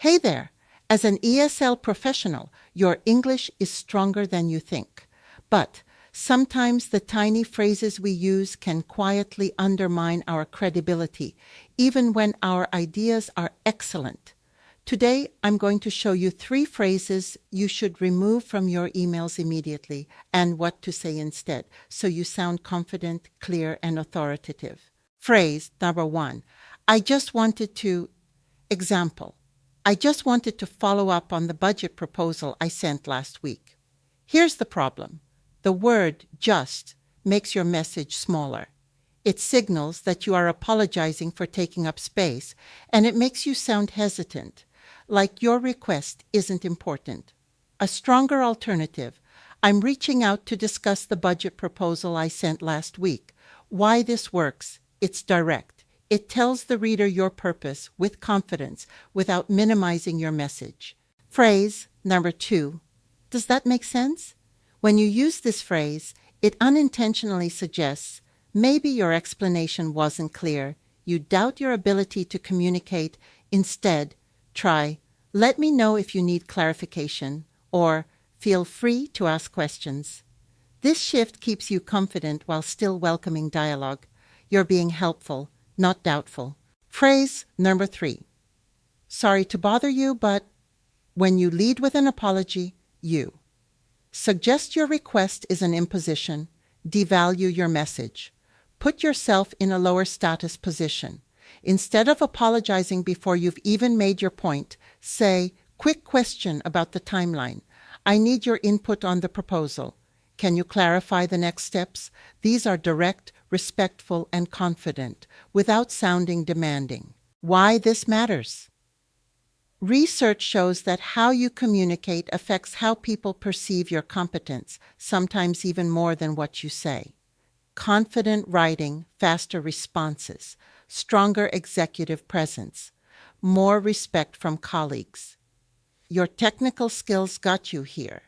Hey there! As an ESL professional, your English is stronger than you think. But sometimes the tiny phrases we use can quietly undermine our credibility, even when our ideas are excellent. Today, I'm going to show you 3 phrases you should remove from your emails immediately and what to say instead, so you sound confident, clear, and authoritative. Phrase number 1. Example. I just wanted to follow up on the budget proposal I sent last week. Here's the problem. The word just makes your message smaller. It signals that you are apologizing for taking up space, and it makes you sound hesitant, like your request isn't important. A stronger alternative. I'm reaching out to discuss the budget proposal I sent last week. Why this works. It's direct. It tells the reader your purpose with confidence without minimizing your message. Phrase number 2. Does that make sense? When you use this phrase, it unintentionally suggests maybe your explanation wasn't clear. You doubt your ability to communicate. Instead, try, let me know if you need clarification, or feel free to ask questions. This shift keeps you confident while still welcoming dialogue. You're being helpful, not doubtful. Phrase number 3. Sorry to bother you, but when you lead with an apology, you suggest your request is an imposition, devalue your message. Put yourself in a lower status position. Instead of apologizing before you've even made your point, say, quick question about the timeline. I need your input on the proposal. Can you clarify the next steps? These are direct, respectful, and confident, without sounding demanding. Why this matters? Research shows that how you communicate affects how people perceive your competence, sometimes even more than what you say. Confident writing, faster responses, stronger executive presence, more respect from colleagues. Your technical skills got you here.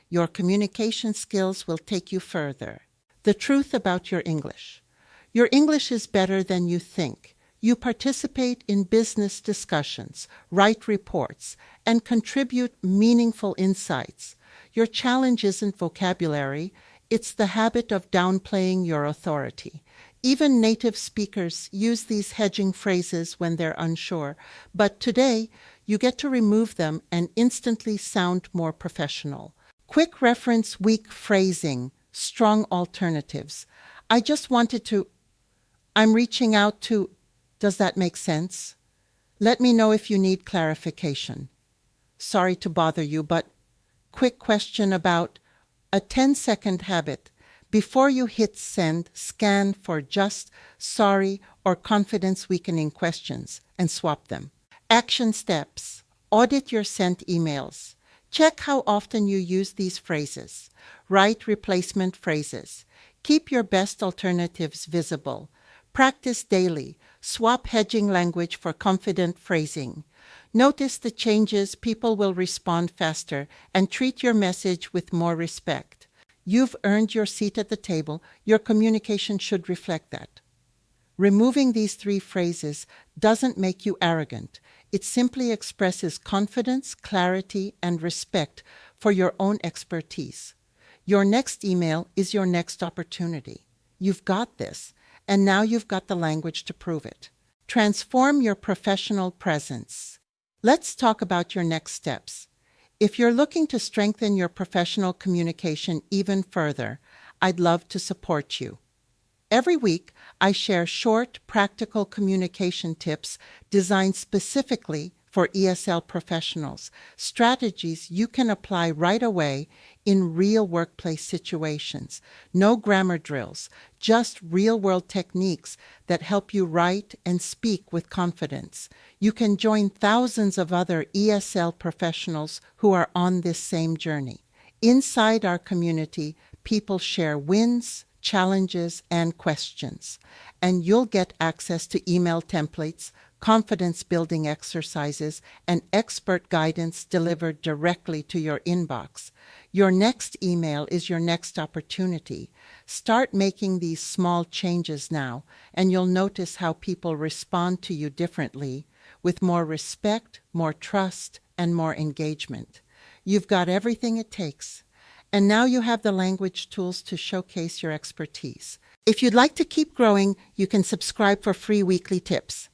Your communication skills will take you further. The truth about your English. Your English is better than you think. You participate in business discussions, write reports, and contribute meaningful insights. Your challenge isn't vocabulary, it's the habit of downplaying your authority. Even native speakers use these hedging phrases when they're unsure, but today you get to remove them and instantly sound more professional. Quick reference, weak phrasing, strong alternatives. I'm reaching out to. Does that make sense? Let me know if you need clarification. Sorry to bother you, but quick question about a 10-second habit. Before you hit send, scan for just, sorry, or confidence-weakening questions and swap them. Action steps. Audit your sent emails. Check how often you use these phrases. Write replacement phrases. Keep your best alternatives visible. Practice daily. Swap hedging language for confident phrasing. Notice the changes. People will respond faster, and treat your message with more respect. You've earned your seat at the table. Your communication should reflect that. Removing these 3 phrases doesn't make you arrogant. It simply expresses confidence, clarity, and respect for your own expertise. Your next email is your next opportunity. You've got this, and now you've got the language to prove it. Transform your professional presence. Let's talk about your next steps. If you're looking to strengthen your professional communication even further, I'd love to support you. Every week, I share short, practical communication tips designed specifically for ESL professionals, strategies you can apply right away in real workplace situations. No grammar drills, just real-world techniques that help you write and speak with confidence. You can join thousands of other ESL professionals who are on this same journey. Inside our community, people share wins, challenges, and questions, and you'll get access to email templates, confidence-building exercises, and expert guidance delivered directly to your inbox. Your next email is your next opportunity. Start making these small changes now, and you'll notice how people respond to you differently with more respect, more trust, and more engagement. You've got everything it takes. And now you have the language tools to showcase your expertise. If you'd like to keep growing, you can subscribe for free weekly tips.